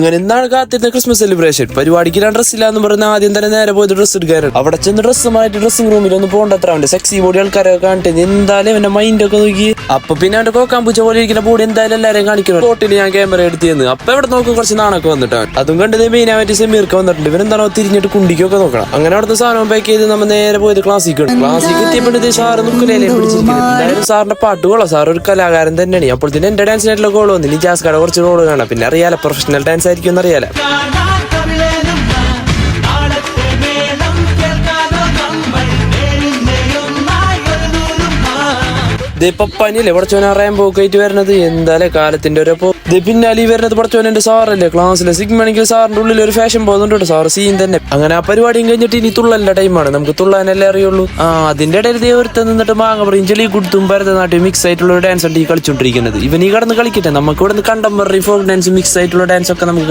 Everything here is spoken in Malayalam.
അങ്ങനെ എന്താണ് കാത്തിരുന്ന ക്രിസ്മസ് സെലിബ്രേഷൻ. പരിപാടിക്ക് ഞാൻ ഡ്രസ് ഇല്ലാന്ന് പറഞ്ഞ ആദ്യം തന്നെ നേരെ പോയിട്ട് ഡ്രസ് എടുക്കാനാണ്. അവിടെ ചെന്ന് ഡ്രസ്സുമായിട്ട് ഡ്രസ്സിംഗ് റൂമിൽ ഒന്ന് പോകണ്ടത്ര അവന്റെ സെക്സി ബോഡി ആൾക്കാരൊക്കെ കാണിട്ട് എന്തായാലും എന്റെ മൈൻഡ് ഒക്കെ നോക്കി. അപ്പൊ പിന്നെ അവന്റെ കോക്കാൻ പൂച്ച പോലെ ഇരിക്കുന്ന ബോഡി എന്തായാലും എല്ലാവരെയും കാണിക്കണം. ഫോട്ടിൽ ഞാൻ ക്യാമറ എടുത്തിരുന്നു. അപ്പൊ ഇവിടെ നോക്കും കുറച്ച് നാണൊക്കെ വന്നിട്ടാണ്. അതും കണ്ടത് മെയിനായിട്ട് സെമീർക്ക് വന്നിട്ടുണ്ട്. ഇവരെന്താണോ തിരിഞ്ഞിട്ട് കുണ്ടിക്കൊക്കെ നോക്കണം. അങ്ങനെ അവിടുത്തെ സാധനം പാക്ക് ചെയ്ത് നമ്മൾ നേരെ പോയത് ക്ലാസ്സിക്ക് എത്തിയപ്പോഴത്തെ സാറ് നുക്കലയിലേ പിടിച്ചിരിക്കുന്നത്. എന്തായാലും സാറിന്റെ പാട്ട് കൊള്ളാം. സാർ ഒരു കലാകാരൻ തന്നെയാണ്. അപ്പോൾ തന്നെ എന്റെ ഡാൻസിനായിട്ടുള്ള ഗോൾ വന്നില്ല. ജാസ് കട കുറച്ച് റോഡ് കാണാം. പിന്നെ അറിയാലോ പ്രൊഫഷണൽ ഡാൻസ് ആയിരിക്കും എന്നറിയാലോ. പനിയല്ലേ പടച്ചോനെ അറിയാൻ പോക്കായിട്ട് വരുന്നത്. എന്തായാലും കാലത്തിന്റെ ഒരപ്പോ പിന്നാലി വരുന്നത് പടച്ചോനെ സാറല്ലേ. ക്ലാസ്സിലെ സിഗ്മണിക്കൽ സാറിന്റെ ഉള്ളിൽ ഒരു ഫാഷൻ പോകുന്നുണ്ട്. സാറ് സീൻ തന്നെ. അങ്ങനെ ആ പരിപാടിയും കഴിഞ്ഞിട്ട് ഇനി തുള്ളലിന്റെ ടൈമാണ്. നമുക്ക് തുള്ളാനല്ലേ അറിയുള്ളൂ. അതിന്റെ ഇടയിൽ ഒരുത്ത നിന്നിട്ട് മാങ്ങ പറയും ചെളി കൊടുത്തും ഭരതനാട്യം മിക്സ് ആയിട്ടുള്ള ഒരു ഡാൻസ് ഉണ്ട് ഈ കളിച്ചോണ്ടിരിക്കുന്നത്. ഇവൻ ഈ കടന്ന് കളിക്കട്ടെ. നമുക്ക് ഇവിടെ നിന്ന് കണ്ടംപററി ഫോക്ക് ഡാൻസ് മിക്സ് ആയിട്ടുള്ള ഡാൻസ് ഒക്കെ നമുക്ക്